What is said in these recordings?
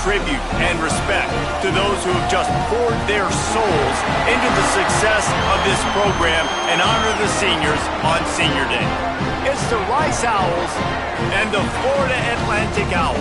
tribute and respect to those who have just poured their souls into the success of this program and honor the seniors on Senior Day. It's the Rice Owls and the Florida Atlantic Owls.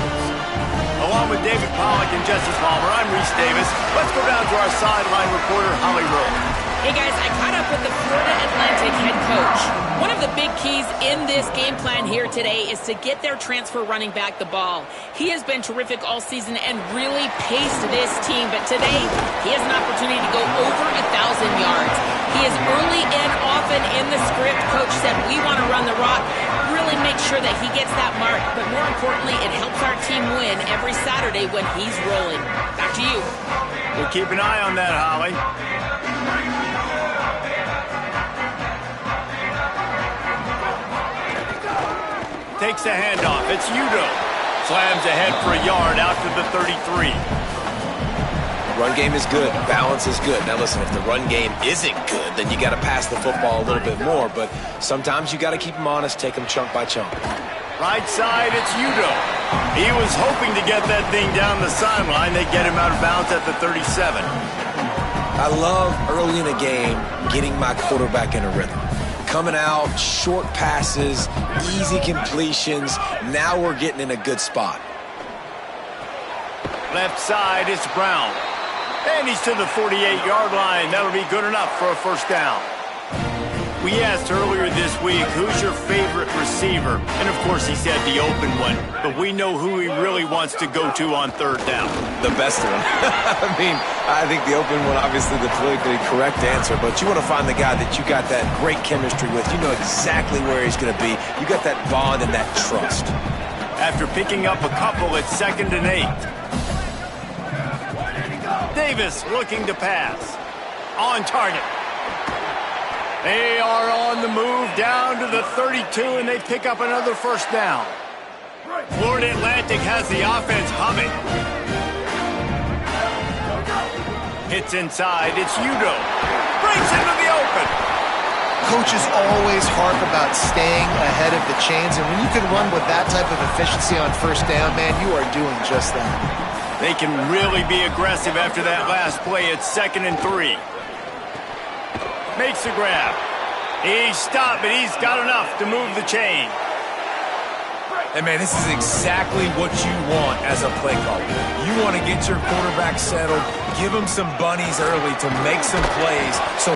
Along with David Pollack and Justice Palmer, I'm Reese Davis. Let's go down to our sideline reporter, Holly Rowe. Hey guys, I caught up with the Florida Atlantic head coach. One of the big keys in this game plan here today is to get their transfer running back the ball. He has been terrific all season and really paced this team, but today he has an opportunity to go over 1,000 yards. He is early and often in the script. Coach said, we want to run the rock, really make sure that he gets that mark, but more importantly, it helps our team win every Saturday when he's rolling. Back to you. We'll keep an eye on that, Holly. Takes the handoff. It's Udo. Slams ahead for a yard out to the 33. Run game is good. Balance is good. Now listen, if the run game isn't good, then you got to pass the football a little bit more. But sometimes you got to keep them honest, take them chunk by chunk. Right side, it's Udo. He was hoping to get that thing down the sideline. They get him out of bounds at the 37. I love early in a game getting my quarterback in a rhythm. Coming out, short passes, easy completions. Now we're getting in a good spot. Left side, it's Brown. And he's to the 48-yard line. That'll be good enough for a first down. We asked earlier this week, who's your favorite receiver? And, of course, he said the open one. But we know who he really wants to go to on third down. The best one. I mean, I think the open one, obviously the politically correct answer. But you want to find the guy that you got that great chemistry with. You know exactly where he's going to be. You got that bond and that trust. After picking up a couple, it's 2nd and 8. Davis looking to pass. On target. They are on the move down to the 32, and they pick up another first down. Florida Atlantic has the offense humming. Hits inside. It's Udo. Breaks into the open. Coaches always harp about staying ahead of the chains, and when you can run with that type of efficiency on first down, man, you are doing just that. They can really be aggressive after that last play. It's 2nd and 3. Makes the grab. He's stopped, but he's got enough to move the chain. And, man, this is exactly what you want as a play caller. You want to get your quarterback settled, give him some bunnies early to make some plays. So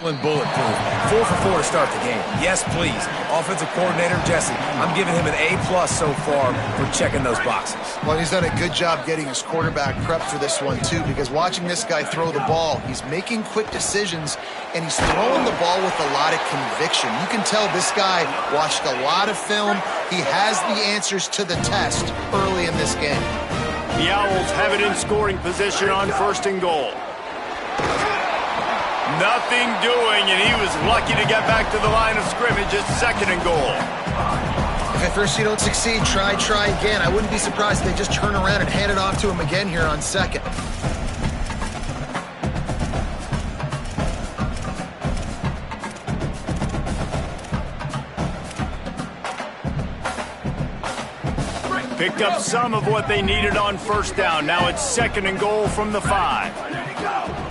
And bulletproof. 4 for 4 to start the game. Yes, please. Offensive coordinator Jesse, I'm giving him an A+ so far for checking those boxes. Well, he's done a good job getting his quarterback prepped for this one, too, because watching this guy throw the ball, he's making quick decisions, and he's throwing the ball with a lot of conviction. You can tell this guy watched a lot of film. He has the answers to the test early in this game. The Owls have it in scoring position on 1st and goal. Nothing doing, and he was lucky to get back to the line of scrimmage at 2nd and goal. If at first you don't succeed, try again. I wouldn't be surprised if they just turn around and hand it off to him again here on 2nd. Picked up some of what they needed on 1st down. Now it's 2nd and goal from the 5.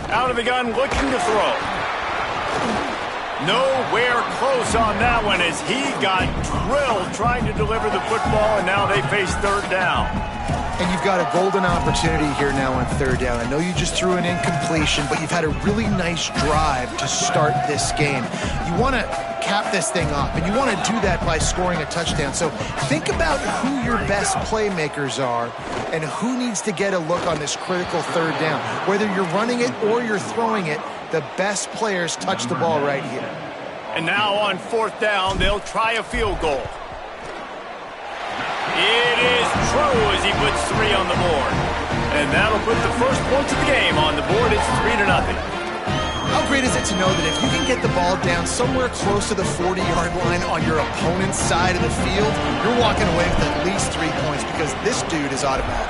Out of the gun, looking to throw. Nowhere close on that one as he got drilled trying to deliver the football, and now they face 3rd down. And you've got a golden opportunity here now on 3rd down. I know you just threw an incompletion, but you've had a really nice drive to start this game. You want to cap this thing off, and you want to do that by scoring a touchdown. So think about who your best playmakers are and who needs to get a look on this critical 3rd down. Whether you're running it or you're throwing it, the best players touch the ball right here. And now on 4th down, they'll try a field goal. It is true as he puts 3 on the board. And that'll put the first points of the game on the board. It's 3-0. How great is it to know that if you can get the ball down somewhere close to the 40-yard line on your opponent's side of the field, you're walking away with at least 3 points because this dude is automatic.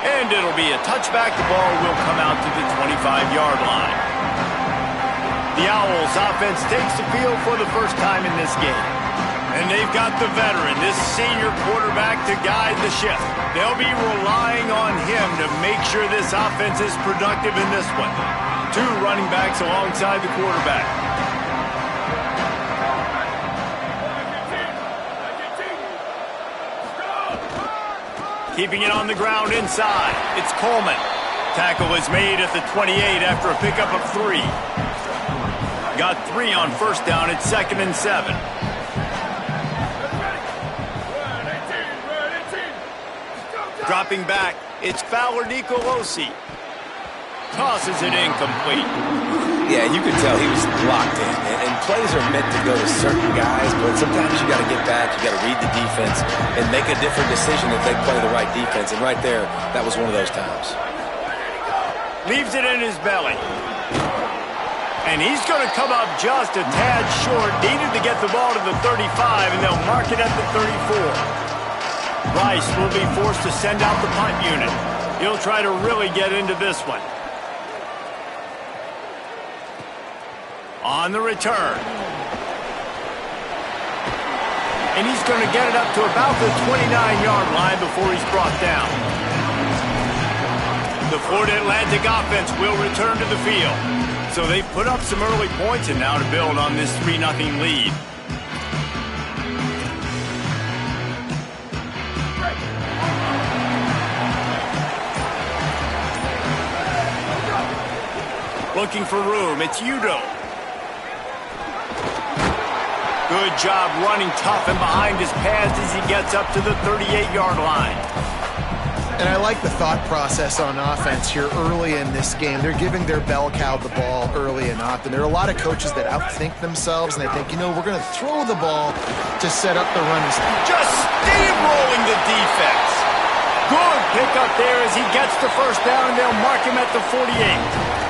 And it'll be a touchback. The ball will come out to the 25-yard line. The Owls offense takes the field for the first time in this game. And they've got the veteran, this senior quarterback, to guide the ship. They'll be relying on him to make sure this offense is productive in this one. 2 running backs alongside the quarterback. Keeping it on the ground inside. It's Coleman. Tackle is made at the 28 after a pickup of 3. Got 3 on 1st down. It's 2nd and 7. Dropping back, it's Fowler Nicolosi. Tosses it incomplete. Yeah, you could tell he was locked in. And plays are meant to go to certain guys, but sometimes you got to get back, you got to read the defense, and make a different decision if they play the right defense. And right there, that was one of those times. Leaves it in his belly. And he's going to come up just a tad short. Needed to get the ball to the 35, and they'll mark it at the 34. Rice will be forced to send out the punt unit. He'll try to really get into this one. On the return. And he's going to get it up to about the 29-yard line before he's brought down. The Florida Atlantic offense will return to the field. So they've put up some early points and now to build on this 3-0 lead. Looking for room, it's Udo. Good job running tough and behind his pads as he gets up to the 38-yard line. And I like the thought process on offense here early in this game. They're giving their bell cow the ball early and often. There are a lot of coaches that outthink themselves, and they think, you know, we're going to throw the ball to set up the run. Just steamrolling the defense. Good pickup there as he gets the 1st down, and they'll mark him at the 48.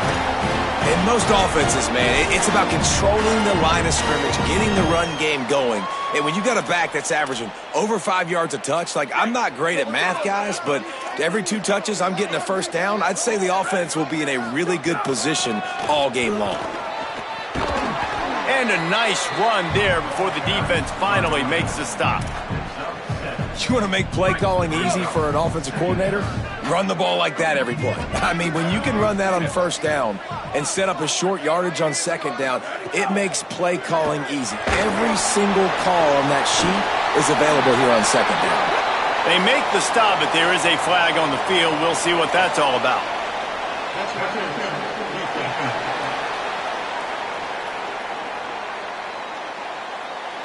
In most offenses, man, it's about controlling the line of scrimmage, getting the run game going. And when you got a back that's averaging over 5 yards a touch, like, I'm not great at math, guys, but every 2 touches I'm getting a 1st down, I'd say the offense will be in a really good position all game long. And a nice run there before the defense finally makes the stop. You want to make play calling easy for an offensive coordinator? Run the ball like that every play. I mean, when you can run that on 1st down and set up a short yardage on 2nd down, it makes play calling easy. Every single call on that sheet is available here on 2nd down. They make the stop, but there is a flag on the field. We'll see what that's all about.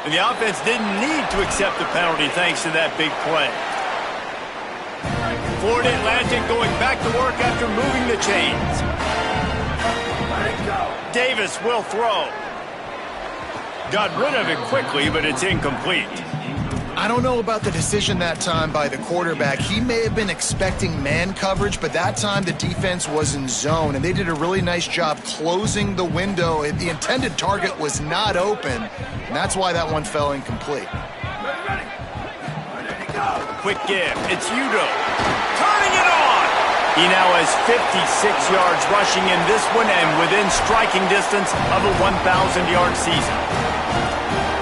And the offense didn't need to accept the penalty thanks to that big play. Florida Atlantic going back to work after moving the chains. Davis will throw. Got rid of it quickly, but it's incomplete. I don't know about the decision that time by the quarterback. He may have been expecting man coverage, but that time the defense was in zone, and they did a really nice job closing the window. The intended target was not open, and that's why that one fell incomplete. Quick give. It's Udo. Turning it on. He now has 56 yards rushing in this one and within striking distance of a 1,000-yard season.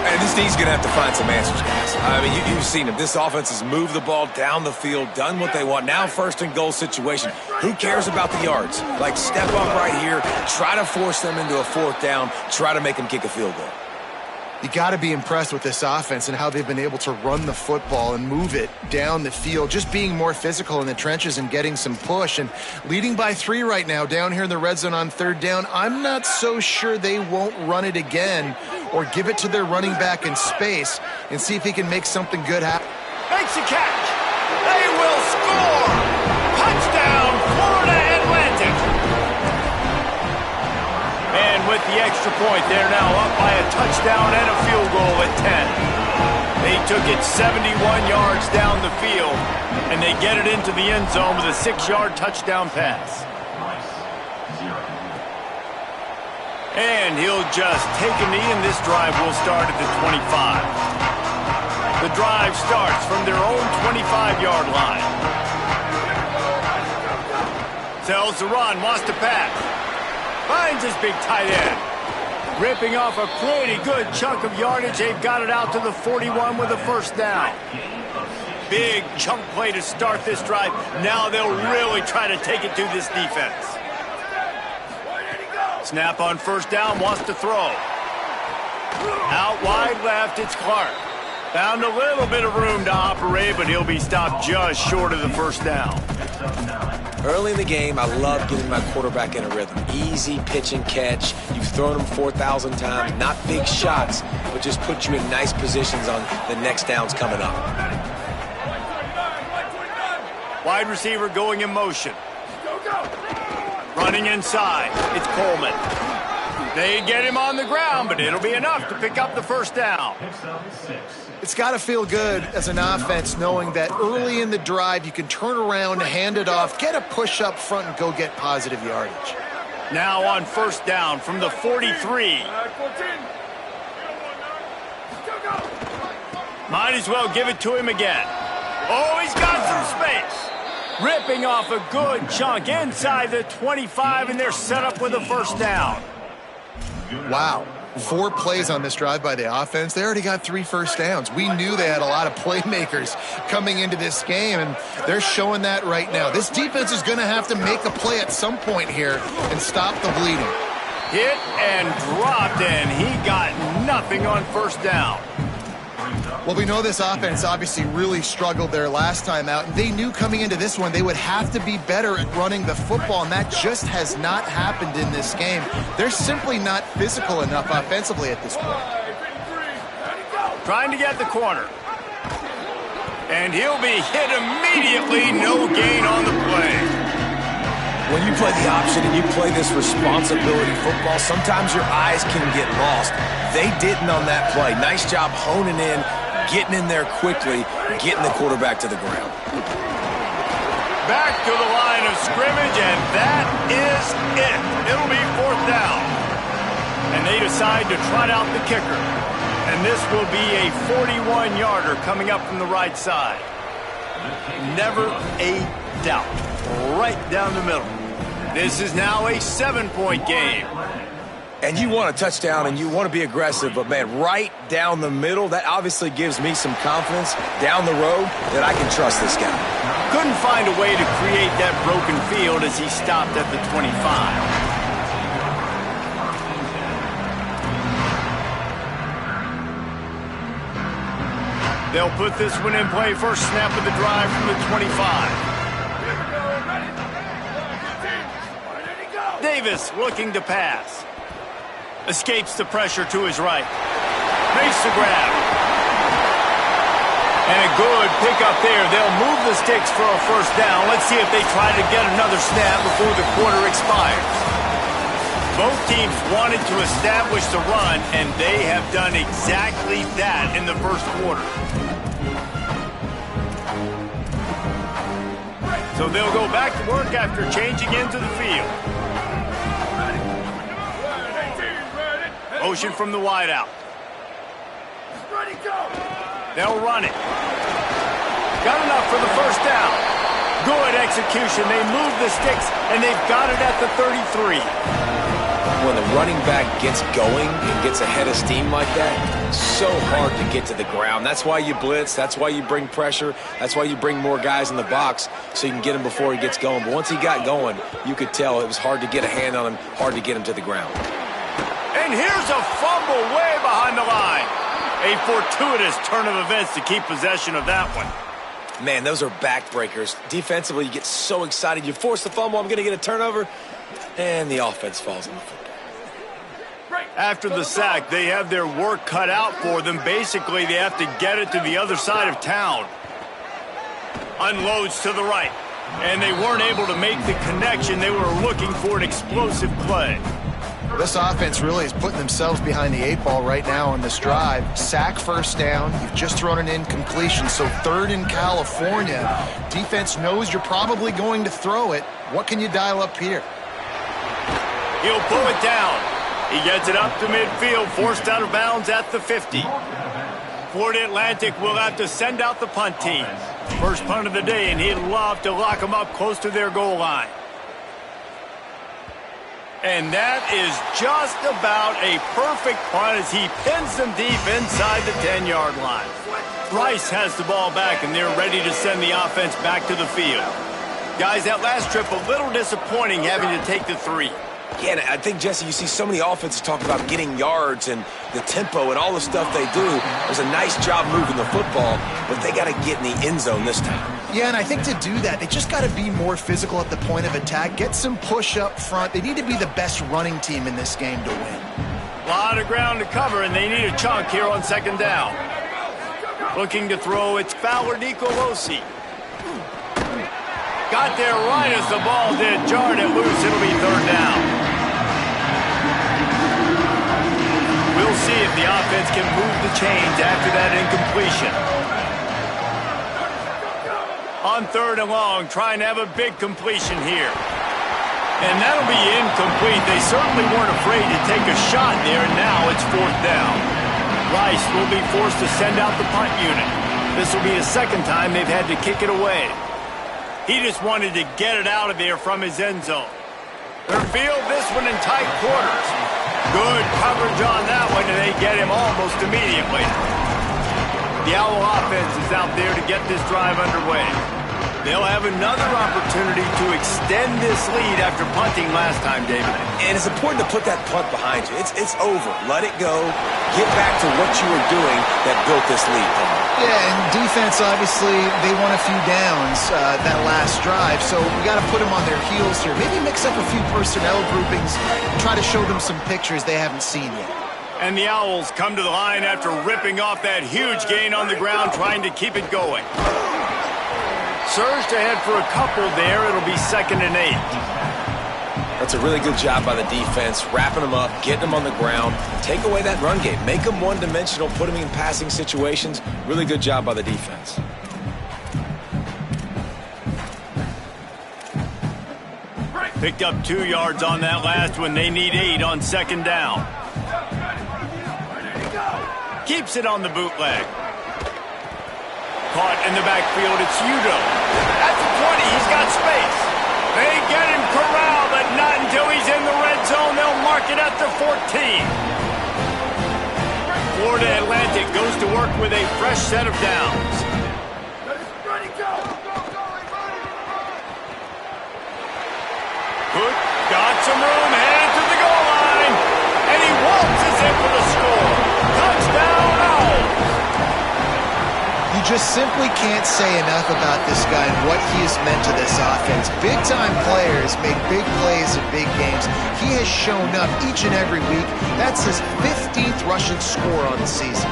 And this team's going to have to find some answers, guys. I mean, you've seen them. This offense has moved the ball down the field, done what they want. Now first and goal situation. Who cares about the yards? Like, step up right here, try to force them into a fourth down, try to make them kick a field goal. You got to be impressed with this offense and how they've been able to run the football and move it down the field, just being more physical in the trenches and getting some push. And leading by 3 right now down here in the red zone on third down, I'm not so sure they won't run it again or give it to their running back in space and see if he can make something good happen. Makes a catch. They will score. Touchdown, Florida Atlantic. And with the extra point, they're now up by a touchdown and a field goal at 10. They took it 71 yards down the field, and they get it into the end zone with a 6-yard touchdown pass. And he'll just take a knee, and this drive will start at the 25. The drive starts from their own 25-yard line. Tells the run, wants to pass. Finds his big tight end. Ripping off a pretty good chunk of yardage. They've got it out to the 41 with a first down. Big chunk play to start this drive. Now they'll really try to take it to this defense. Snap on first down, wants to throw. Out wide left, it's Clark. Found a little bit of room to operate, but he'll be stopped just short of the first down. Early in the game, I love getting my quarterback in a rhythm. Easy pitch and catch. You've thrown them 4,000 times. Not big shots, but just put you in nice positions on the next downs coming up. Wide receiver going in motion. Running inside. It's Coleman. They get him on the ground, but it'll be enough to pick up the first down. It's got to feel good as an offense knowing that early in the drive you can turn around, hand it off, get a push up front, and go get positive yardage. Now on first down from the 43. Might as well give it to him again. Oh, he's got some space. Ripping off a good chunk inside the 25, and they're set up with a first down. Wow. 4 plays on this drive by the offense. They already got 3 first downs. We knew they had a lot of playmakers coming into this game, and they're showing that right now. This defense is going to have to make a play at some point here and stop the bleeding. Hit and dropped, and he got nothing on first down. Well, we know this offense obviously really struggled there last time out. They knew coming into this one they would have to be better at running the football, and that just has not happened in this game. They're simply not physical enough offensively at this point. Trying to get the corner. And he'll be hit immediately. No gain on the play. When you play the option and you play this responsibility football, sometimes your eyes can get lost. They didn't on that play. Nice job honing in, getting in there quickly, getting the quarterback to the ground. Back to the line of scrimmage, and that is it. It'll be fourth down. And they decide to trot out the kicker. And this will be a 41-yarder coming up from the right side. Never a doubt. Right down the middle. This is now a 7-point game. And you want a touchdown and you want to be aggressive, but man, right down the middle, that obviously gives me some confidence down the road that I can trust this guy. Couldn't find a way to create that broken field as he stopped at the 25. They'll put this one in play. First snap of the drive from the 25. Davis looking to pass. Escapes the pressure to his right. Makes the grab. And a good pickup there. They'll move the sticks for a first down. Let's see if they try to get another snap before the quarter expires. Both teams wanted to establish the run, and they have done exactly that in the first quarter. So they'll go back to work after changing into the field. Motion from the wideout. They'll run it. Got enough for the first down. Good execution. They move the sticks, and they've got it at the 33. When the running back gets going and gets ahead of steam like that, so hard to get to the ground. That's why you blitz. That's why you bring pressure. That's why you bring more guys in the box so you can get him before he gets going. But once he got going, you could tell it was hard to get a hand on him, hard to get him to the ground. And here's a fumble way behind the line. A fortuitous turn of events to keep possession of that one. Man, those are backbreakers. Defensively, you get so excited. You force the fumble, I'm going to get a turnover, and the offense falls on the football. After the sack, they have their work cut out for them. Basically, they have to get it to the other side of town. Unloads to the right. And they weren't able to make the connection. They were looking for an explosive play. This offense really is putting themselves behind the 8 ball right now on this drive. Sack first down. You've just thrown an incompletion, so third in California. Defense knows you're probably going to throw it. What can you dial up here? He'll pull it down. He gets it up to midfield, forced out of bounds at the 50. Florida Atlantic will have to send out the punt team. First punt of the day, and he'd love to lock them up close to their goal line. And that is just about a perfect punt as he pins them deep inside the 10-yard line. Rice has the ball back, and they're ready to send the offense back to the field. Guys, that last trip a little disappointing having to take the 3. Yeah, and I think, Jesse, you see so many offenses talk about getting yards and the tempo and all the stuff they do. There's a nice job moving the football, but they got to get in the end zone this time. Yeah, and I think to do that, they just got to be more physical at the point of attack, get some push up front. They need to be the best running team in this game to win. A lot of ground to cover, and they need a chunk here on second down. Looking to throw, it's Fowler Nicolosi. Got there right as the ball did. Jarred it loose. It'll be third down. We'll see if the offense can move the chains after that incompletion. On third and long, trying to have a big completion here. And that'll be incomplete. They certainly weren't afraid to take a shot there, and now it's fourth down. Rice will be forced to send out the punt unit. This will be the second time they've had to kick it away. He just wanted to get it out of there from his end zone. They'll field this one in tight quarters. Good coverage on that one, and they get him almost immediately. The Owl offense is out there to get this drive underway. They'll have another opportunity to extend this lead after punting last time, David. And it's important to put that punt behind you. It's over. Let it go. Get back to what you were doing that built this lead. Yeah, and defense, obviously, they won a few downs that last drive, so we got to put them on their heels here. Maybe mix up a few personnel groupings and try to show them some pictures they haven't seen yet. And the Owls come to the line after ripping off that huge gain on the ground, trying to keep it going. Surged ahead for a couple there. It'll be 2nd and 8. That's a really good job by the defense, wrapping them up, getting them on the ground. Take away that run game. Make them one-dimensional, put them in passing situations. Really good job by the defense. Picked up 2 yards on that last one. They need 8 on second down. Keeps it on the bootleg. Caught in the backfield, it's Udo. At the 20, he's got space. They get him corralled, but not until he's in the red zone. They'll mark it at the 14. Florida Atlantic goes to work with a fresh set of downs. Good, got some room, headed to the goal line, and he waltzes in for the score. Touchdown, Owls. just simply can't say enough about this guy and what he has meant to this offense. Big-time players make big plays in big games. He has shown up each and every week. That's his 15th rushing score on the season.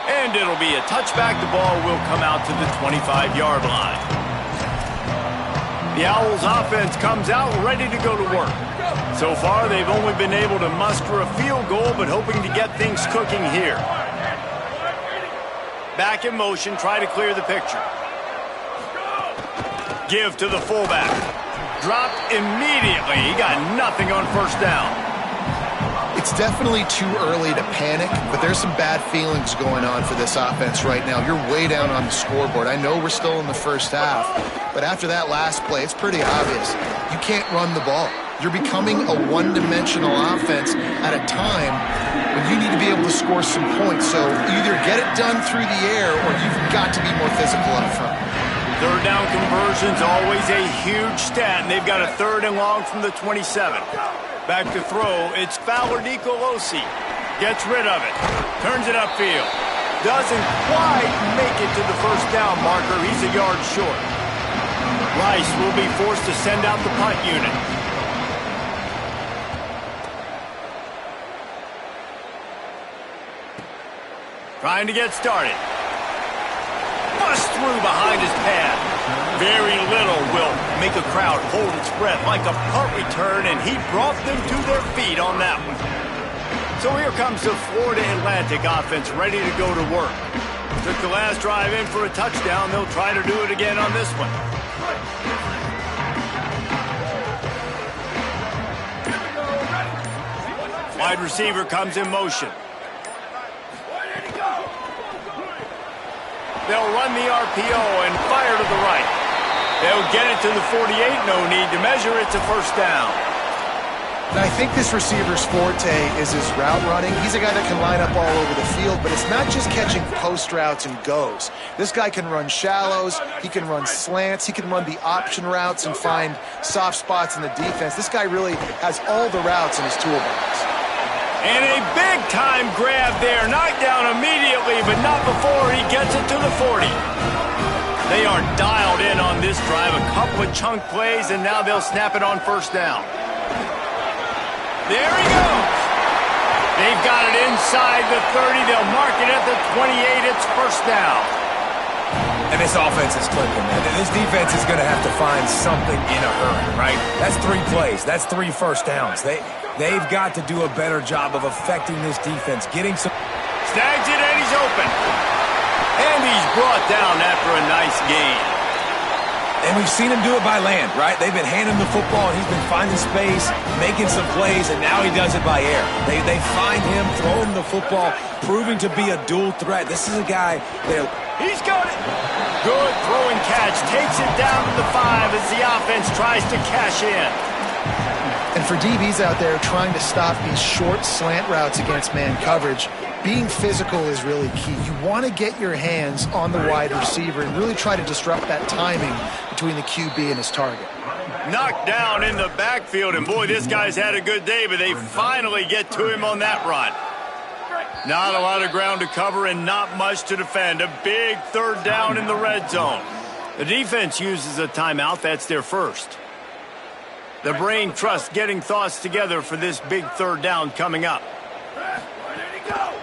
And it'll be a touchback. The ball will come out to the 25-yard line. The Owls offense comes out ready to go to work. So far, they've only been able to muster a field goal, but hoping to get things cooking here. Back in motion, try to clear the picture. Give to the fullback. Dropped immediately. He got nothing on first down. It's definitely too early to panic, but there's some bad feelings going on for this offense right now. You're way down on the scoreboard. I know we're still in the first half, but after that last play, it's pretty obvious. You can't run the ball. You're becoming a one-dimensional offense at a time when you need to be able to score some points. So either get it done through the air or you've got to be more physical up front. Third down conversion's always a huge stat, and they've got a 3rd and long from the 27. Back to throw, it's Fowler Nicolosi. Gets rid of it. Turns it upfield. Doesn't quite make it to the first down marker. He's a yard short. Rice will be forced to send out the punt unit. Trying to get started. Bust through behind his pad. Very little will make a crowd hold its breath like a punt return, and he brought them to their feet on that one. So here comes the Florida Atlantic offense ready to go to work. Took the last drive in for a touchdown. They'll try to do it again on this one. Wide receiver comes in motion. They'll run the RPO and fire to the right. They'll get it to the 48. No need to measure. It's a first down. And I think this receiver's forte is his route running. He's a guy that can line up all over the field, but it's not just catching post routes and goes. This guy can run shallows. He can run slants. He can run the option routes and find soft spots in the defense. This guy really has all the routes in his toolbox. And a big-time grab there. Knocked down immediately, but not before he gets it to the 40. They are dialed in on this drive. A couple of chunk plays, and now they'll snap it on first down. There he goes. They've got it inside the 30. They'll mark it at the 28. It's first down. And this offense is clicking, man. This defense is going to have to find something in a hurry, right? That's 3 plays. That's 3 first downs. They've got to do a better job of affecting this defense, getting some... Snags it, and he's open. And he's brought down after a nice gain. And we've seen him do it by land, right? They've been handing the football, and he's been finding space, making some plays, and now he does it by air. They find him, throw him the football, proving to be a dual threat. This is a guy that... He's got it. Good throw and catch. Takes it down to the 5 as the offense tries to cash in. And for DBs out there trying to stop these short slant routes against man coverage, being physical is really key. You want to get your hands on the wide receiver and really try to disrupt that timing between the QB and his target. Knocked down in the backfield, and boy, this guy's had a good day, but they finally get to him on that run. Not a lot of ground to cover and not much to defend. A big 3rd down in the red zone. The defense uses a timeout. That's their first. The brain trust getting thoughts together for this big 3rd down coming up.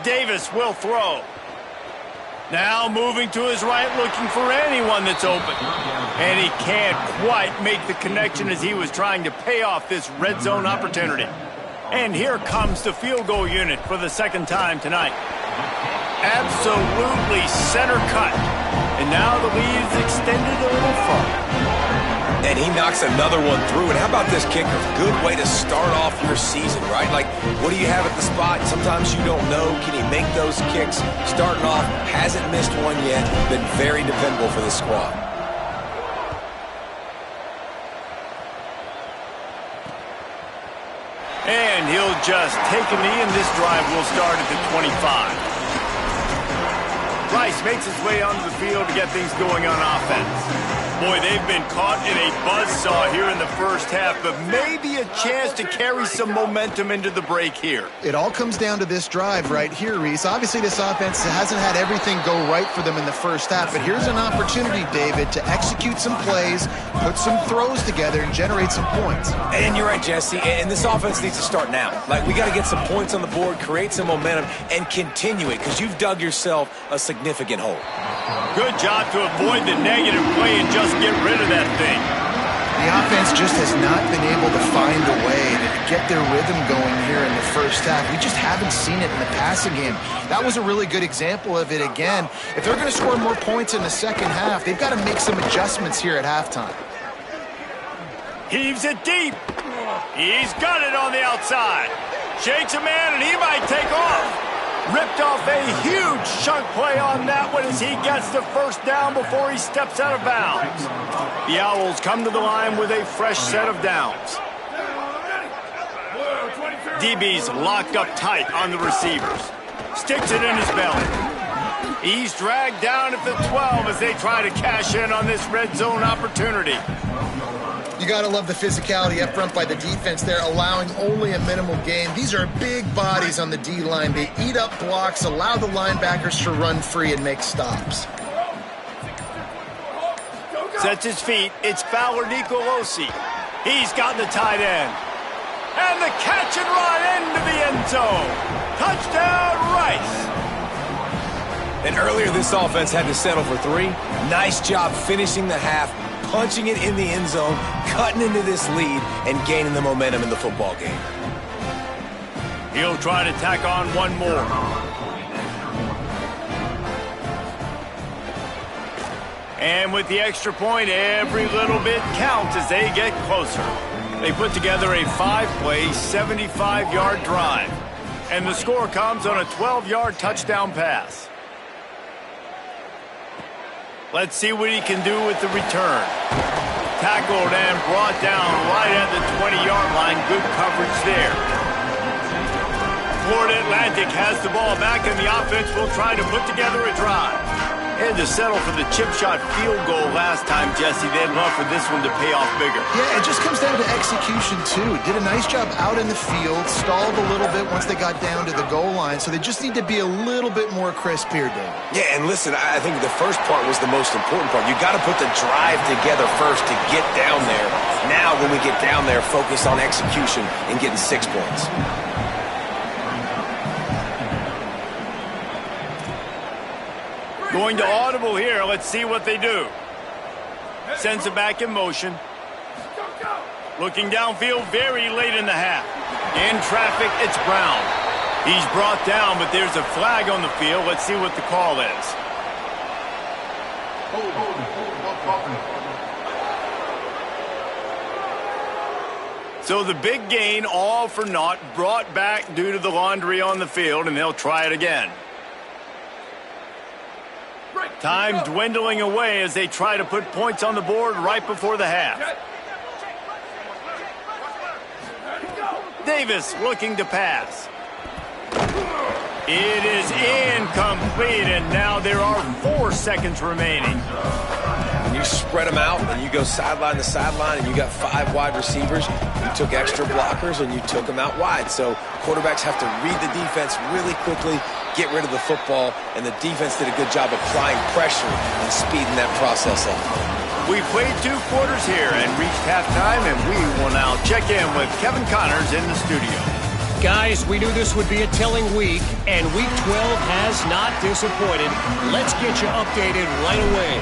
Davis will throw. Now moving to his right, looking for anyone that's open. And he can't quite make the connection as he was trying to pay off this red zone opportunity. And here comes the field goal unit for the 2nd time tonight. Absolutely center cut. And now the lead is extended a little further. And he knocks another one through. And how about this kicker? Good way to start off your season, right? Like, what do you have at the spot? Sometimes you don't know. Can he make those kicks? Starting off, hasn't missed one yet. Been very dependable for this squad. And he'll just take a knee, and this drive will start at the 25. Rice makes his way onto the field to get things going on offense. Boy, they've been caught in a buzzsaw here in the first half, but maybe a chance to carry some momentum into the break here. It all comes down to this drive right here, Reese. Obviously, this offense hasn't had everything go right for them in the first half, but here's an opportunity, David, to execute some plays, put some throws together, and generate some points. And you're right, Jesse, and this offense needs to start now. Like, we got to get some points on the board, create some momentum, and continue it, because you've dug yourself a significant hole. Good job to avoid the negative play and just get rid of that thing. The offense just has not been able to find a way to get their rhythm going here in the first half. We just haven't seen it in the passing game. That was a really good example of it again. If they're going to score more points in the second half, they've got to make some adjustments here at halftime. Heaves it deep. He's got it on the outside. Shakes a man, and he might take off. Ripped off a huge chunk play on that one as he gets the first down before he steps out of bounds. The Owls come to the line with a fresh set of downs. DB's locked up tight on the receivers. Sticks it in his belly. He's dragged down at the 12 as they try to cash in on this red zone opportunity. You got to love the physicality up front by the defense there, allowing only a minimal gain. These are big bodies on the D-line. They eat up blocks, allow the linebackers to run free and make stops. Sets his feet. It's Fowler Nicolosi. He's got the tight end. And the catch and run into the end zone. Touchdown, Rice. And earlier this offense had to settle for 3. Nice job finishing the half, punching it in the end zone, cutting into this lead, and gaining the momentum in the football game. He'll try to tack on one more. And with the extra point, every little bit counts as they get closer. They put together a 5-play, 75-yard drive. And the score comes on a 12-yard touchdown pass. Let's see what he can do with the return. Tackled and brought down right at the 20-yard line. Good coverage there. Florida Atlantic has the ball back, and the offense will try to put together a drive. Had to settle for the chip shot field goal last time, Jesse. They'd love for this one to pay off bigger. Yeah, it just comes down to execution, too. Did a nice job out in the field, stalled a little bit once they got down to the goal line, so they just need to be a little bit more crisp here, Dave. Yeah, and listen, I think the first part was the most important part. You got to put the drive together first to get down there. Now, when we get down there, focus on execution and getting 6 points. Going to audible here. Let's see what they do. Sends it back in motion. Looking downfield very late in the half. In traffic, it's Brown. He's brought down, but there's a flag on the field. Let's see what the call is. So the big gain, all for naught, brought back due to the laundry on the field, and they'll try it again. Time dwindling away as they try to put points on the board right before the half. Davis looking to pass. It is incomplete, and now there are 4 seconds remaining. When you spread them out and you go sideline to sideline and you got 5 wide receivers, you took extra blockers and you took them out wide. So quarterbacks have to read the defense really quickly, get rid of the football, and the defense did a good job applying pressure and speeding that process up. We played 2 quarters here and reached halftime, and we will now check in with Kevin Connors in the studio. Guys, we knew this would be a telling week, and Week 12 has not disappointed. Let's get you updated right away.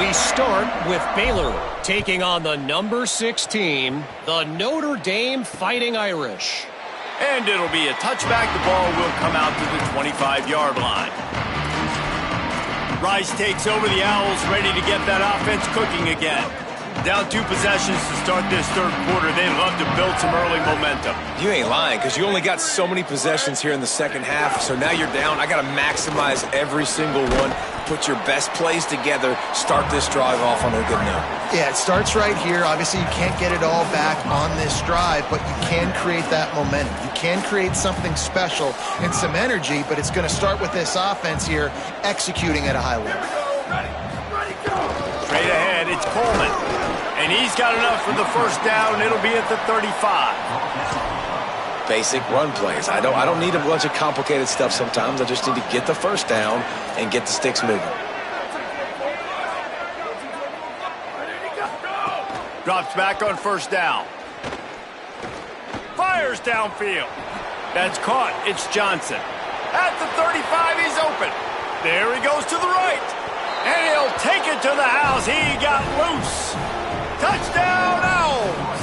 We start with Baylor taking on the number 6 team, the Notre Dame Fighting Irish. And it'll be a touchback. The ball will come out to the 25-yard line. Rice takes over. The Owls ready to get that offense cooking again. Down 2 possessions to start this third quarter. They'd love to build some early momentum. You ain't lying, because you only got so many possessions here in the second half, so now you're down. I got to maximize every single one. Put your best plays together. Start this drive off on a good note. Yeah, it starts right here. Obviously, you can't get it all back on this drive, but you can create that momentum. You can create something special and some energy, but it's going to start with this offense here executing at a high level. Straight ahead, it's Coleman. And he's got enough for the first down. It'll be at the 35. Basic run plays. I don't need a bunch of complicated stuff sometimes. I just need to get the first down and get the sticks moving. Drops back on first down. Fires downfield. That's caught. It's Johnson. At the 35, he's open. There he goes to the right. And he'll take it to the house. He got loose. Touchdown, Owls.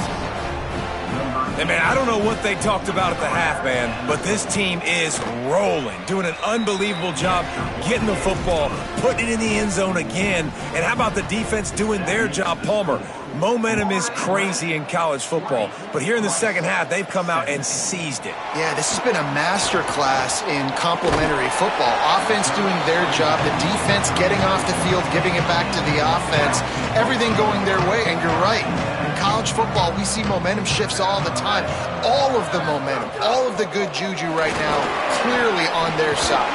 Hey, man, I don't know what they talked about at the half, man, but this team is rolling, doing an unbelievable job getting the football, putting it in the end zone again. And how about the defense doing their job, Palmer? Momentum is crazy in college football, but here in the second half, they've come out and seized it. Yeah, this has been a master class in complementary football. Offense doing their job, the defense getting off the field, giving it back to the offense, everything going their way, and you're right. In college football, we see momentum shifts all the time. All of the momentum, all of the good juju right now, clearly on their side.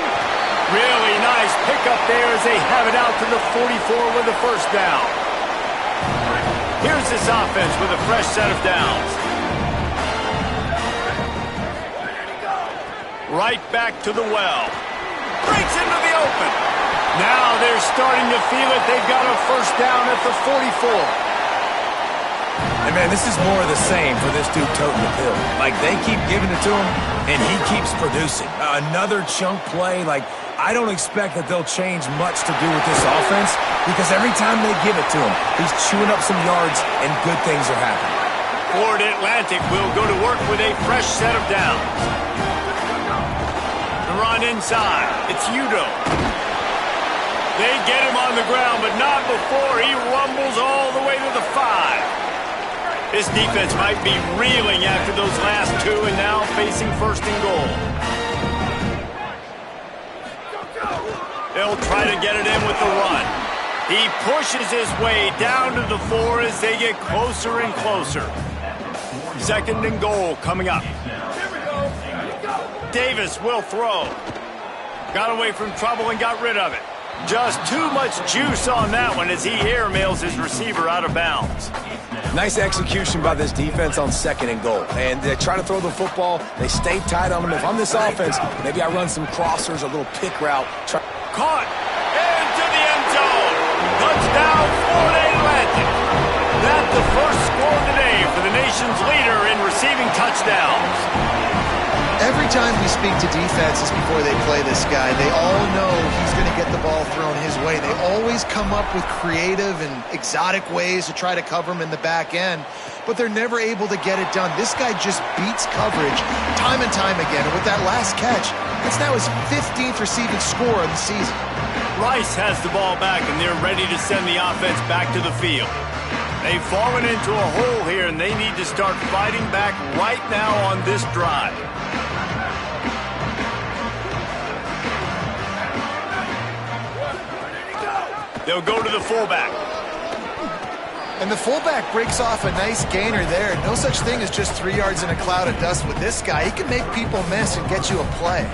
Really nice pickup there as they have it out to the 44 with the first down. Here's this offense with a fresh set of downs. Right back to the well. Breaks into the open. Now they're starting to feel it. They've got a first down at the 44. And, man, this is more of the same for this dude toting the pill. Like, they keep giving it to him, and he keeps producing. Another chunk play, like, I don't expect that they'll change much to do with this offense because every time they give it to him, he's chewing up some yards and good things are happening. Florida Atlantic will go to work with a fresh set of downs. The run inside. It's Udo. They get him on the ground, but not before he rumbles all the way to the 5. This defense might be reeling after those last two and now facing first and goal. They'll try to get it in with the run. He pushes his way down to the 4 as they get closer and closer. Second and goal coming up. Davis will throw. Got away from trouble and got rid of it. Just too much juice on that one as he airmails his receiver out of bounds. Nice execution by this defense on second and goal. And they try to throw the football. They stay tight on them. If I'm this offense, maybe I run some crossers, a little pick route. Caught into the end zone. Touchdown, Florida Atlantic. That's the first score today for the nation's leader in receiving touchdowns. Every time we speak to defenses before they play this guy, they all know he's going to get the ball thrown his way. They always come up with creative and exotic ways to try to cover him in the back end, but they're never able to get it done. This guy just beats coverage time and time again. And with that last catch, it's now his 15th receiving score of the season. Rice has the ball back, and they're ready to send the offense back to the field. They've fallen into a hole here, and they need to start fighting back right now on this drive. They'll go to the fullback. And the fullback breaks off a nice gainer there. No such thing as just 3 yards in a cloud of dust with this guy. He can make people miss and get you a play.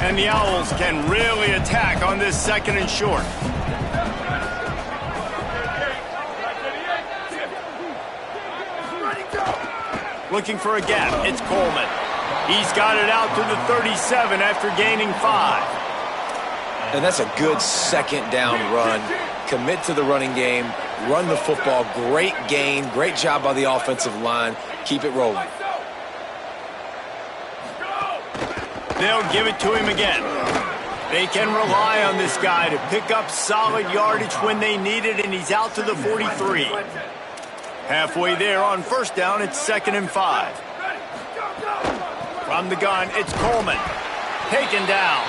And the Owls can really attack on this second and short. Looking for a gap. It's Coleman. He's got it out to the 37 after gaining 5. And that's a good second down run. Commit to the running game, run the football. Great gain, great job by the offensive line. Keep it rolling. They'll give it to him again. They can rely on this guy to pick up solid yardage when they need it, and he's out to the 43. Halfway there on first down, it's 2nd and 5. From the gun, it's Coleman. Taken down.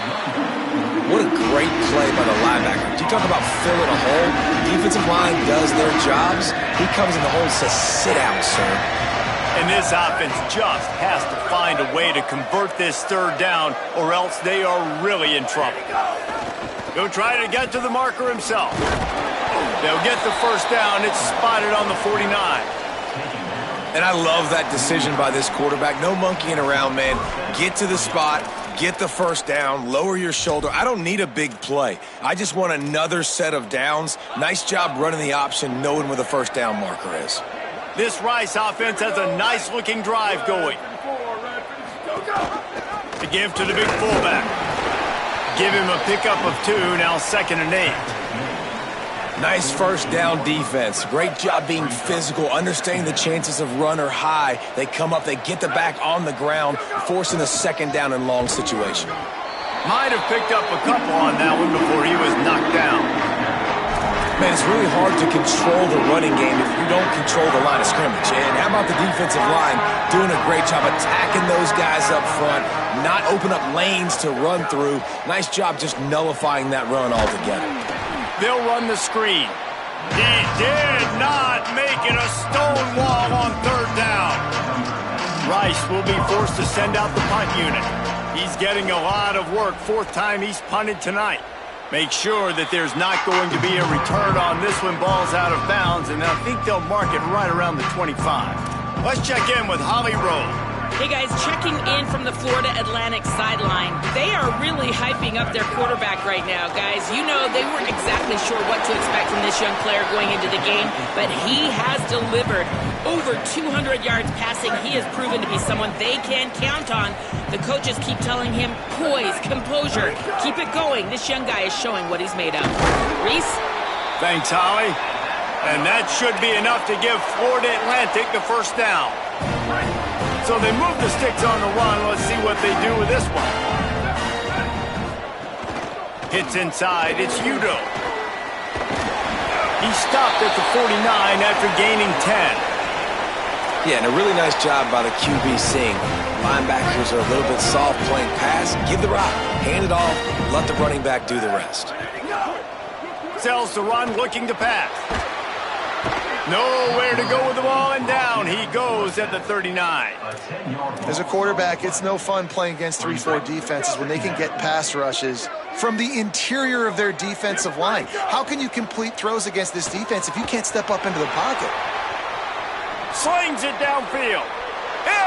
What a great play by the linebacker. You talk about filling a hole. The defensive line does their jobs. He comes in the hole and says, sit down, sir. And this offense just has to find a way to convert this third down, or else they are really in trouble. He'll try to get to the marker himself. They'll get the first down. It's spotted on the 49. And I love that decision by this quarterback. No monkeying around, man. Get to the spot, get the first down, lower your shoulder. I don't need a big play. I just want another set of downs. Nice job running the option, knowing where the first down marker is. This Rice offense has a nice-looking drive going. To give to the big fullback. Give him a pickup of 2, now 2nd and 8. Nice first down defense. Great job being physical, understanding the chances of run are high. They come up, they get the back on the ground, forcing a 2nd down and long situation. Might have picked up a couple on that one before he was knocked down. Man, it's really hard to control the running game if you don't control the line of scrimmage. And how about the defensive line doing a great job attacking those guys up front, not open up lanes to run through. Nice job just nullifying that run altogether. They'll run the screen. He did not make it a stone wall on 3rd down. Rice will be forced to send out the punt unit. He's getting a lot of work. 4th time he's punted tonight. Make sure that there's not going to be a return on this when ball's out of bounds, and I think they'll mark it right around the 25. Let's check in with Holly Rowe. Hey guys, checking in from the Florida Atlantic sideline. They are really hyping up their quarterback right now, guys. You know, they weren't exactly sure what to expect from this young player going into the game, but he has delivered over 200 yards passing. He has proven to be someone they can count on. The coaches keep telling him, poise, composure, keep it going. This young guy is showing what he's made of. Reese? Thanks, Holly. And that should be enough to give Florida Atlantic the first down. So they move the sticks on the run. Let's see what they do with this one. Hits inside. It's Udo. He stopped at the 49 after gaining 10. Yeah, and a really nice job by the QB seeing. Linebackers are a little bit soft playing pass. Give the rock. Hand it off. Let the running back do the rest. Sells the run, looking to pass. Nowhere to go with the ball, and down he goes at the 39. As a quarterback, it's no fun playing against 3-4 defenses when they can get pass rushes from the interior of their defensive line. How can you complete throws against this defense if you can't step up into the pocket? Slings it downfield.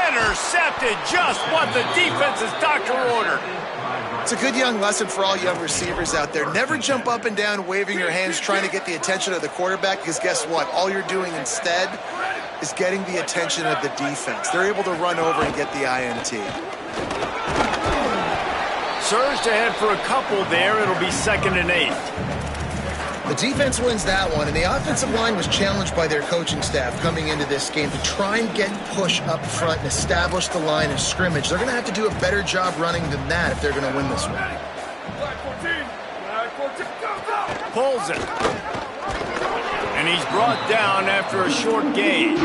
Intercepted, just what the defense's doctor ordered. It's a good young lesson for all young receivers out there. Never jump up and down waving your hands trying to get the attention of the quarterback, because guess what? All you're doing instead is getting the attention of the defense. They're able to run over and get the INT. Surged ahead for a couple there. It'll be 2nd and 8. The defense wins that one, and the offensive line was challenged by their coaching staff coming into this game to try and get push up front and establish the line of scrimmage. They're going to have to do a better job running than that if they're going to win this one. Pulls it. And he's brought down after a short gain.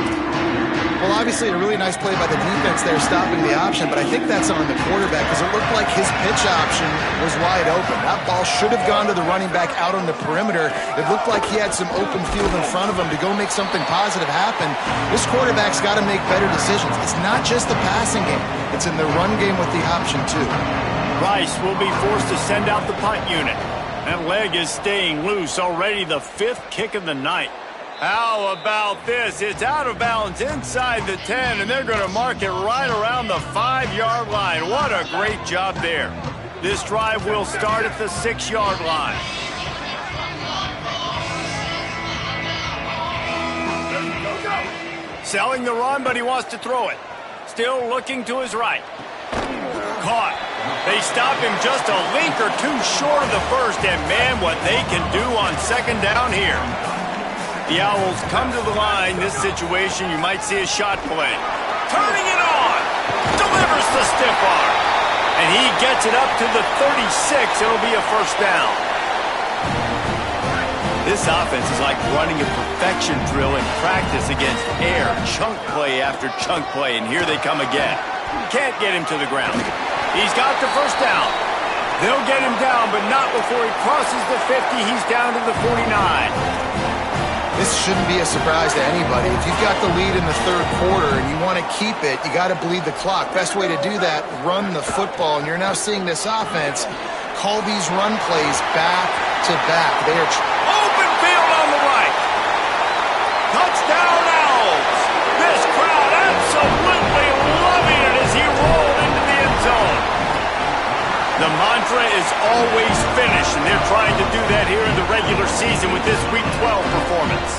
Well, obviously a really nice play by the defense there stopping the option, but I think that's on the quarterback because it looked like his pitch option was wide open. That ball should have gone to the running back out on the perimeter. It looked like he had some open field in front of him to go make something positive happen. This quarterback's got to make better decisions. It's not just the passing game. It's in the run game with the option, too. Rice will be forced to send out the punt unit. That leg is staying loose. Already the 5th kick of the night. How about this? It's out of bounds inside the 10, and they're going to mark it right around the 5-yard line. What a great job there. This drive will start at the 6-yard line. Selling the run, but he wants to throw it. Still looking to his right. Caught. They stop him just a link or two short of the first, and man, what they can do on 2nd down here. The Owls come to the line. This situation, you might see a shot play. Turning it on. Delivers the stiff arm. And he gets it up to the 36. It'll be a first down. This offense is like running a perfection drill in practice against air. Chunk play after chunk play, and here they come again. Can't get him to the ground. He's got the first down. They'll get him down, but not before he crosses the 50. He's down to the 49. This shouldn't be a surprise to anybody. If you've got the lead in the 3rd quarter and you want to keep it, you got to bleed the clock. Best way to do that, run the football. And you're now seeing this offense call these run plays back to back. They are open field on the right. Touchdown Owls. This crowd absolutely loving it as he rolled into the end zone. always finish, and they're trying to do that here in the regular season with this Week 12 performance.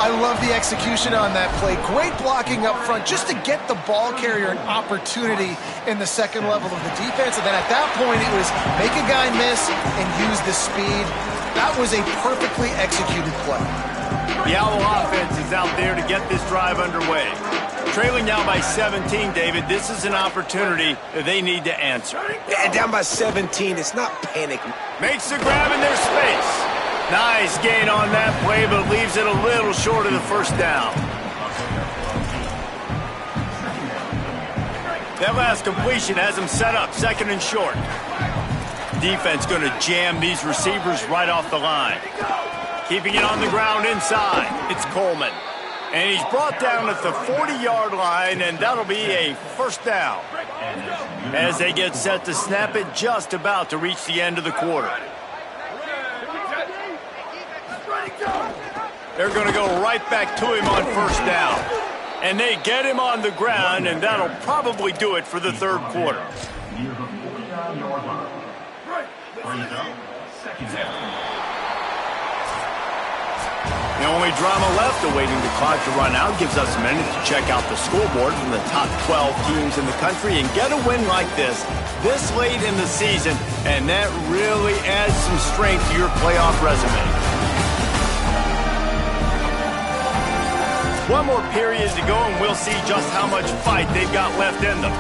I love the execution on that play. Great blocking up front just to get the ball carrier an opportunity in the second level of the defense. And then at that point, it was make a guy miss and use the speed. That was a perfectly executed play. The Owl offense is out there to get this drive underway. Trailing now by 17, David. This is an opportunity that they need to answer. Yeah, down by 17. It's not panic. Makes the grab in their space. Nice gain on that play, but leaves it a little short of the first down. That last completion has them set up, second and short. Defense going to jam these receivers right off the line. Keeping it on the ground inside. It's Coleman. And he's brought down at the 40-yard line, and that'll be a first down. As they get set to snap it, just about to reach the end of the quarter. They're going to go right back to him on first down. And they get him on the ground, and that'll probably do it for the third quarter. The only drama left, awaiting the clock to run out, gives us a minute to check out the scoreboard from the top 12 teams in the country and get a win like this late in the season, and that really adds some strength to your playoff resume. One more period to go, and we'll see just how much fight they've got left in them.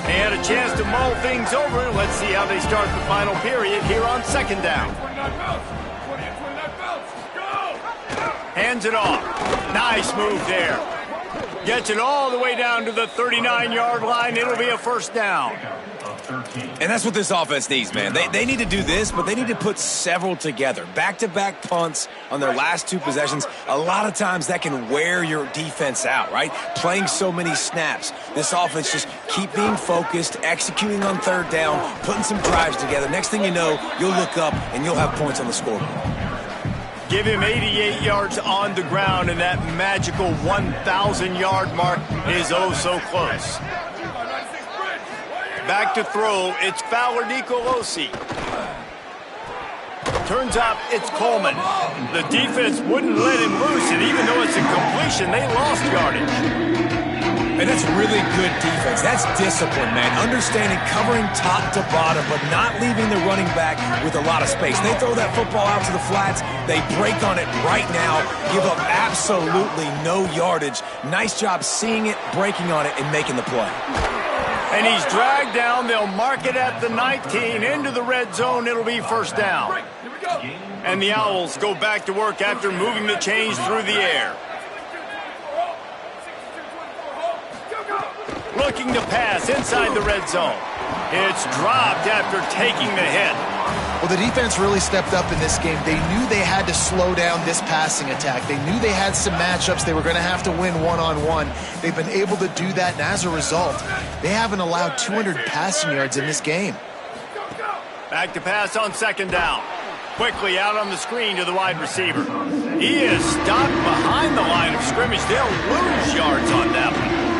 They had a chance to mull things over. Let's see how they start the final period here on second down. Hands it off. Nice move there. Gets it all the way down to the 39-yard line. It'll be a first down. And that's what this offense needs, man. They need to do this, but they need to put several together. Back-to-back punts on their last two possessions. A lot of times that can wear your defense out, right? Playing so many snaps. This offense just keep being focused, executing on third down, putting some drives together. Next thing you know, you'll look up and you'll have points on the scoreboard. Give him 88 yards on the ground, and that magical 1,000-yard mark is oh so close. Back to throw, it's Fowler Nicolosi. Turns up, it's Coleman. The defense wouldn't let him loose, and even though it's a completion, they lost yardage. And that's really good defense. That's discipline, man. Understanding, covering top to bottom, but not leaving the running back with a lot of space. They throw that football out to the flats. They break on it right now, give up absolutely no yardage. Nice job seeing it, breaking on it, and making the play. And he's dragged down. They'll mark it at the 19. Into the red zone, it'll be first down. And the Owls go back to work after moving the chains through the air. Looking to pass inside the red zone. It's dropped after taking the hit. Well, the defense really stepped up in this game. They knew they had to slow down this passing attack. They knew they had some matchups they were going to have to win one-on-one. They've been able to do that, and as a result, they haven't allowed 200 passing yards in this game. Back to pass on second down. Quickly out on the screen to the wide receiver. He is stopped behind the line of scrimmage. They'll lose yards on that one.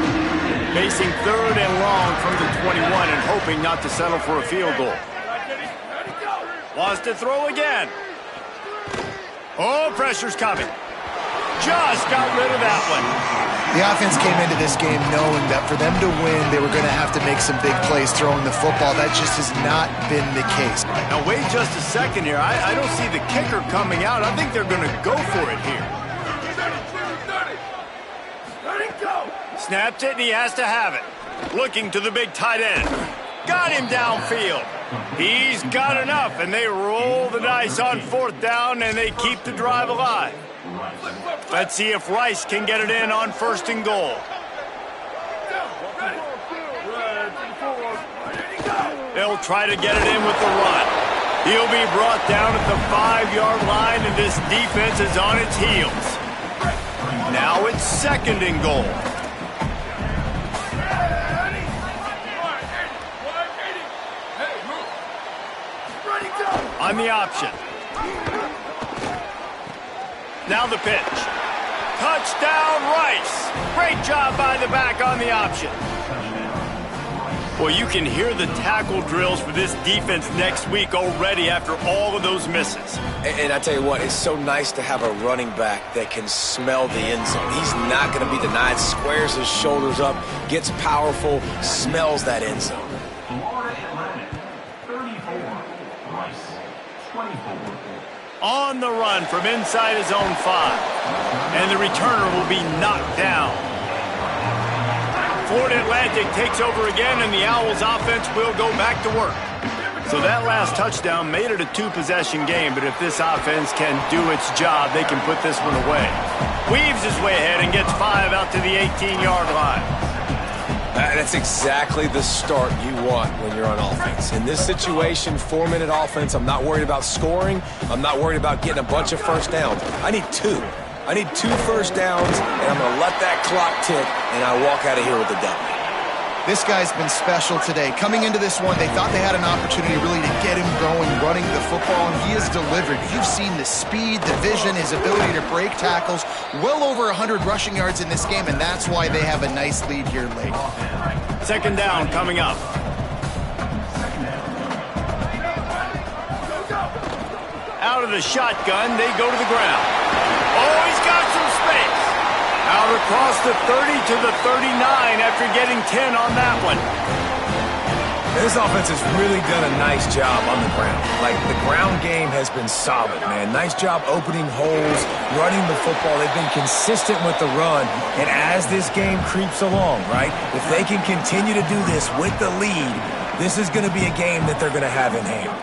Facing third and long from the 21 and hoping not to settle for a field goal. Wants to throw again. Oh, pressure's coming. Just got rid of that one. The offense came into this game knowing that for them to win, they were going to have to make some big plays throwing the football. That just has not been the case. Now, wait just a second here. I don't see the kicker coming out. I think they're going to go for it here. Snapped it, and he has to have it. Looking to the big tight end. Got him downfield. He's got enough, and they roll the dice on fourth down, and they keep the drive alive. Let's see if Rice can get it in on first and goal. They'll try to get it in with the run. He'll be brought down at the 5-yard line, and this defense is on its heels. Now it's second and goal. On the option. Now the pitch. Touchdown, Rice. Great job by the back on the option. Well, you can hear the tackle drills for this defense next week already after all of those misses. And I tell you what, it's so nice to have a running back that can smell the end zone. He's not going to be denied, squares his shoulders up, gets powerful, smells that end zone. On the run from inside his own 5. And the returner will be knocked down. Florida Atlantic takes over again, and the Owls offense will go back to work. So that last touchdown made it a 2-possession game, but if this offense can do its job, they can put this one away. Weaves his way ahead and gets 5 out to the 18-yard line. That's exactly the start you want when you're on offense. In this situation, 4-minute offense, I'm not worried about scoring. I'm not worried about getting a bunch of first downs. I need 2. I need 2 first downs, and I'm going to let that clock tick, and I walk out of here with a W. This guy's been special today. Coming into this one, they thought they had an opportunity really to get him going, running the football, and he has delivered. You've seen the speed, the vision, his ability to break tackles. Well over 100 rushing yards in this game, and that's why they have a nice lead here late. Second down coming up. Out of the shotgun, they go to the ground. Oh, he's got some space. Out across the 30 to the 39 after getting 10 on that one. This offense has really done a nice job on the ground. Like, the ground game has been solid, man. Nice job opening holes, running the football. They've been consistent with the run. And as this game creeps along, right, if they can continue to do this with the lead, this is going to be a game that they're going to have in hand.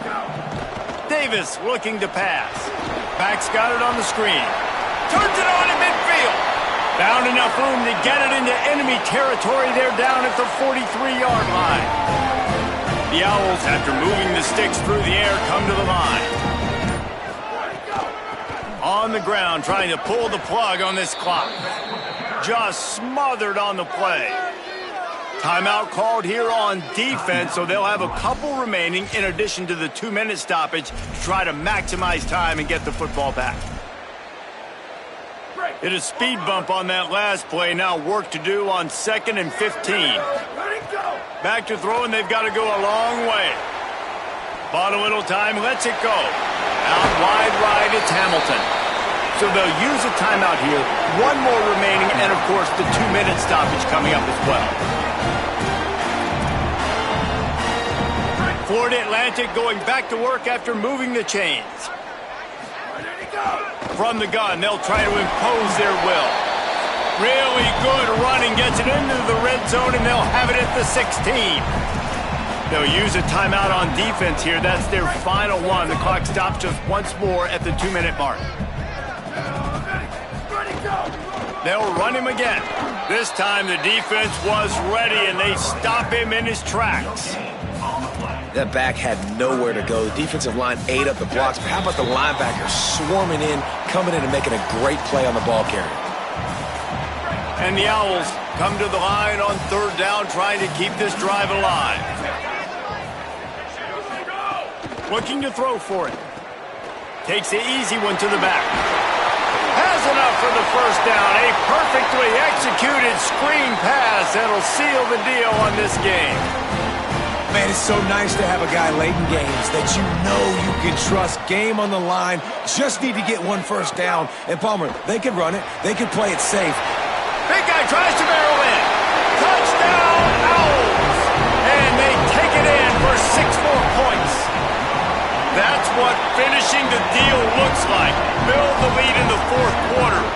Davis looking to pass. Back's got it on the screen. Turns it on in midfield. Found enough room to get it into enemy territory. They're down at the 43-yard line. The Owls, after moving the sticks through the air, come to the line. On the ground, trying to pull the plug on this clock. Just smothered on the play. Timeout called here on defense, so they'll have a couple remaining in addition to the 2-minute stoppage to try to maximize time and get the football back. Hit a speed bump on that last play. Now work to do on 2nd and 15. Back to throw, and they've got to go a long way. Bought a little time, lets it go. Out wide right, it's Hamilton. So they'll use a timeout here. 1 more remaining, and of course the 2-minute stoppage coming up as well. Florida Atlantic going back to work after moving the chains. From the gun, they'll try to impose their will. Really good running, gets it into the red zone, and they'll have it at the 16. They'll use a timeout on defense here. That's their final one. The clock stops just once more at the 2-minute mark. They'll run him again. This time the defense was ready, and they stop him in his tracks. That back had nowhere to go. The defensive line ate up the blocks, but how about the linebackers swarming in, coming in and making a great play on the ball carrier? And the Owls come to the line on 3rd down, trying to keep this drive alive. Looking to throw for it. Takes the easy one to the back. Has enough for the first down. A perfectly executed screen pass that'll seal the deal on this game. Man, it's so nice to have a guy late in games that you know you can trust. Game on the line. Just need to get 1 first down. And Palmer, they could run it. They could play it safe. Big guy tries to barrel in. Touchdown, Owls. And they take it in for 6 more points. That's what finishing the deal looks like. Build the lead in the 4th quarter.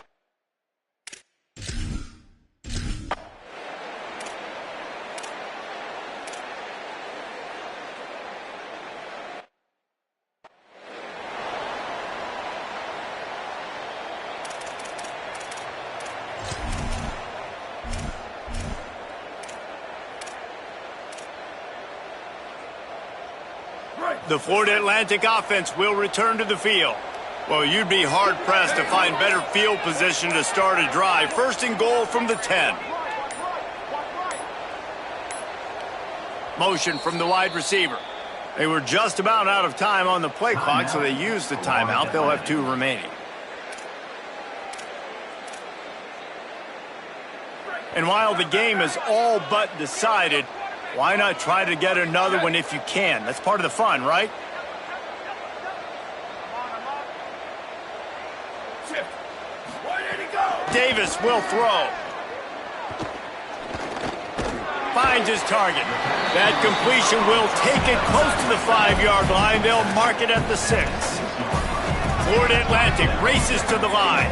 The Florida Atlantic offense will return to the field. Well, you'd be hard-pressed to find better field position to start a drive. 1st and goal from the 10. Motion from the wide receiver. They were just about out of time on the play clock, so they used the timeout. They'll have 2 remaining. And while the game is all but decided, Why not try to get another one if you can? That's part of the fun, right? Davis will throw. Finds his target. That completion will take it close to the 5-yard line. They'll mark it at the 6. Florida Atlantic races to the line.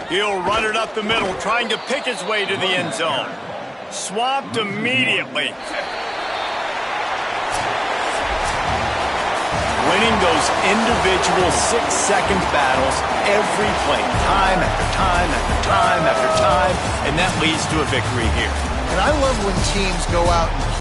He'll run it up the middle, trying to pick his way to the end zone. Swamped immediately. Winning those individual 6-second battles every play, time after time after time after time, and that leads to a victory here. And I love when teams go out and